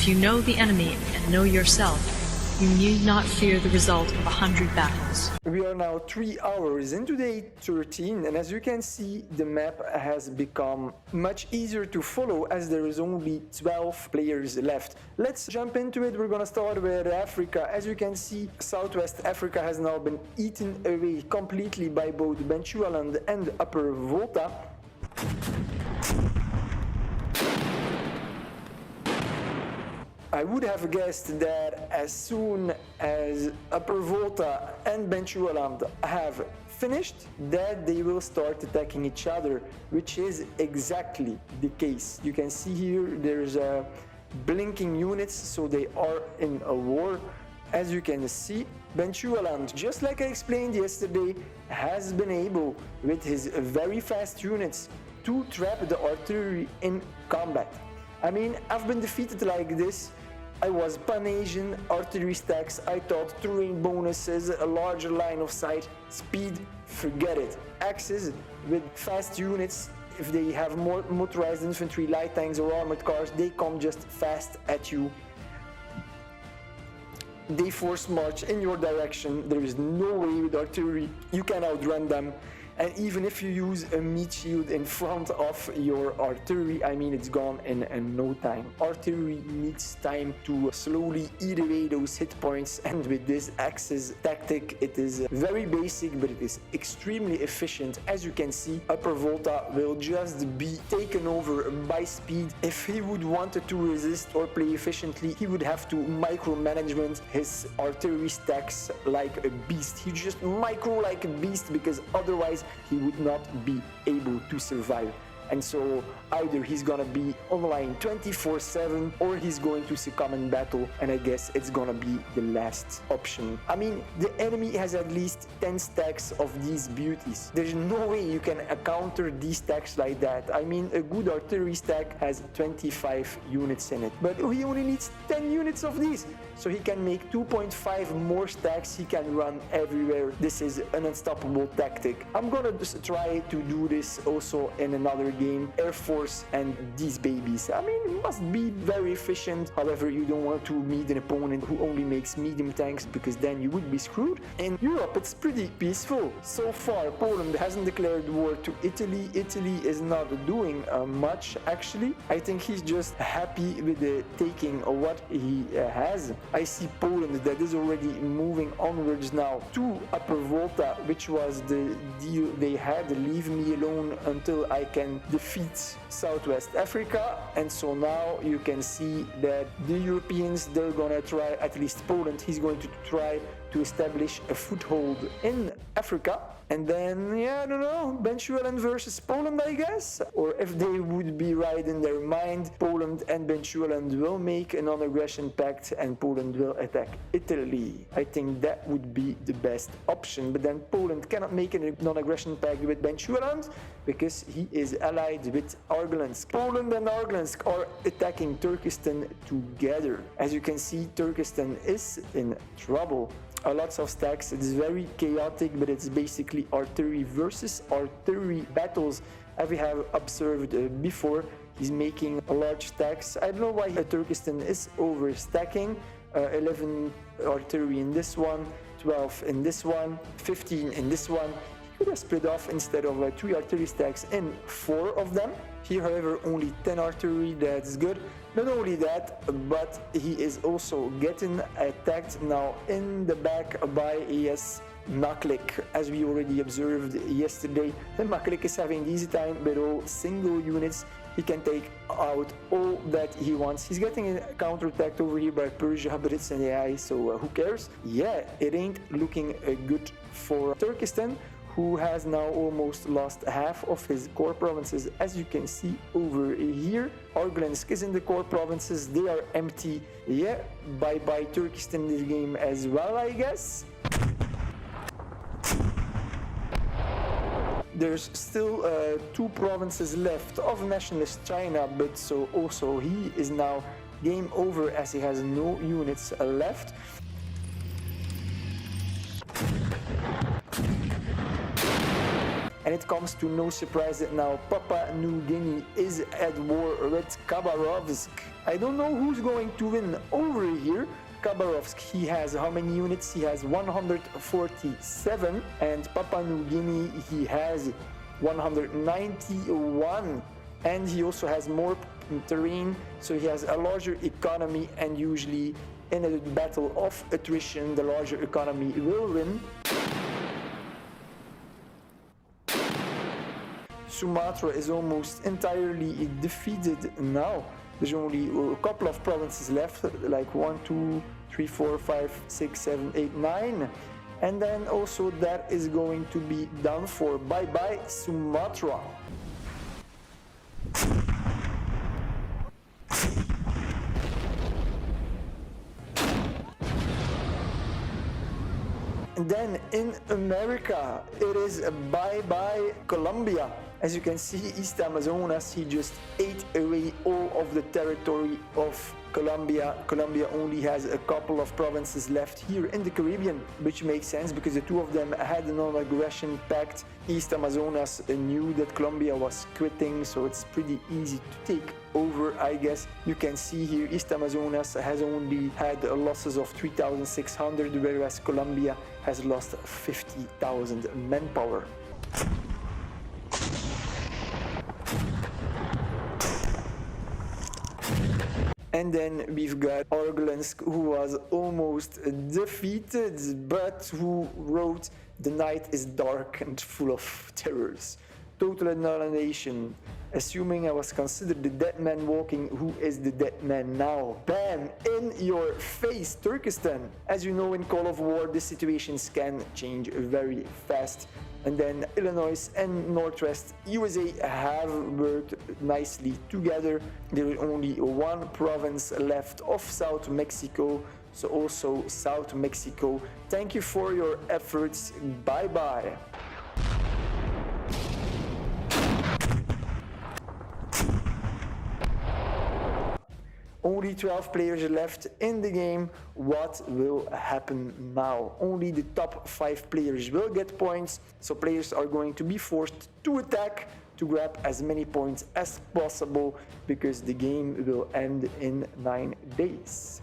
If you know the enemy and know yourself, you need not fear the result of 100 battles. We are now 3 hours into day 13, and as you can see, the map has become much easier to follow as there is only 12 players left. Let's jump into it. We're gonna start with Africa. As you can see, Southwest Africa has now been eaten away completely by both Bechuanaland and Upper Volta. I would have guessed that as soon as Upper Volta and Bechuanaland have finished, that they will start attacking each other, which is exactly the case. You can see here there's blinking units, so they are in a war. As you can see, Bechuanaland, just like I explained yesterday, has been able, with his very fast units, to trap the artillery in combat. I mean, I've been defeated like this. I was pan-Asian, artillery stacks, I thought terrain bonuses, a larger line of sight, speed, forget it. Axes with fast units, if they have more motorized infantry, light tanks or armored cars, they come just fast at you. They force march in your direction. There is no way with artillery you can outrun them. And even if you use a meat shield in front of your artillery, I mean, it's gone in no time. Artillery needs time to slowly eat away those hit points, and with this Axis tactic, it is very basic, but it is extremely efficient. As you can see, Upper Volta will just be taken over by speed. If he would wanted to resist or play efficiently, he would have to micromanagement his artillery stacks like a beast. He just micro like a beast, because otherwise he would not be able to survive. And so either he's gonna be online 24/7 or he's going to succumb in battle, and I guess it's gonna be the last option. I mean, the enemy has at least 10 stacks of these beauties. There's no way you can counter these stacks like that. I mean, a good artillery stack has 25 units in it, but he only needs 10 units of these. So he can make 2.5 more stacks, he can run everywhere. This is an unstoppable tactic. I'm gonna just try to do this also in another game, Air Force and these babies. I mean, it must be very efficient. However, you don't want to meet an opponent who only makes medium tanks, because then you would be screwed. In Europe, it's pretty peaceful. So far, Poland hasn't declared war to Italy. Italy is not doing much, actually. I think he's just happy with the taking of what he has. I see Poland that is already moving onwards now to Upper Volta, which was the deal they had. Leave me alone until I can defeat Southwest Africa. And so now you can see that the Europeans, they're gonna try, at least Poland, he's going to try to establish a foothold in Africa. And then, yeah, I don't know, Bechuanaland versus Poland, I guess? Or if they would be right in their mind, Poland and Bechuanaland will make a non-aggression pact and Poland will attack Italy. I think that would be the best option. But then Poland cannot make a non-aggression pact with Bechuanaland because he is allied with Arglansk. Poland and Arglansk are attacking Turkistan together. As you can see, Turkistan is in trouble. Lots of stacks. It's very chaotic, but it's basically artillery versus artillery battles, as we have observed before. He's making large stacks. I don't know why Turkistan is overstacking. 11 artillery in this one, 12 in this one, 15 in this one. He could have split off instead of 3 artillery stacks in 4 of them. Here, however, only 10 artillery. That's good. Not only that, but he is also getting attacked now in the back by Maklik, as we already observed yesterday. The Maklik is having the easy time, but all single units. He can take out all that he wants. He's getting counterattacked over here by Persia, but it's an AI, so who cares? Yeah, it ain't looking good for Turkistan, who has now almost lost half of his core provinces. As you can see over here, Arglansk is in the core provinces. They are empty. Yeah, bye-bye Turkistan in this game as well, I guess. There's still 2 provinces left of nationalist China, but so also he is now game over as he has no units left. And it comes to no surprise that now Papua New Guinea is at war with Khabarovsk. I don't know who's going to win over here. Khabarovsk, he has how many units? He has 147, and Papua New Guinea, he has 191, and he also has more terrain, so he has a larger economy, and usually in a battle of attrition, the larger economy will win. Sumatra is almost entirely defeated now. There's only a couple of provinces left, like 1, 2, 3, 4, 5, 6, 7, 8, 9. And then also that is going to be done for. Bye bye, Sumatra. And then in America, it is bye bye Colombia. As you can see, East Amazonas, he just ate away all of the territory of Colombia. Colombia only has a couple of provinces left here in the Caribbean, which makes sense because the two of them had a non-aggression pact. East Amazonas knew that Colombia was quitting, so it's pretty easy to take over, I guess. You can see here East Amazonas has only had losses of 3,600, whereas Colombia has lost 50,000 manpower. And then we've got Arglensk, who was almost defeated, but who wrote, "The night is dark and full of terrors. Total annihilation. Assuming I was considered the dead man walking, who is the dead man now?" Bam! In your face, Turkistan. As you know, in Call of War, the situations can change very fast. And then Illinois and Northwest USA have worked nicely together. There is only one province left of South Mexico, so also South Mexico. Thank you for your efforts. Bye bye. Only 12 players left in the game. What will happen now? Only the top 5 players will get points, so players are going to be forced to attack to grab as many points as possible because the game will end in 9 days.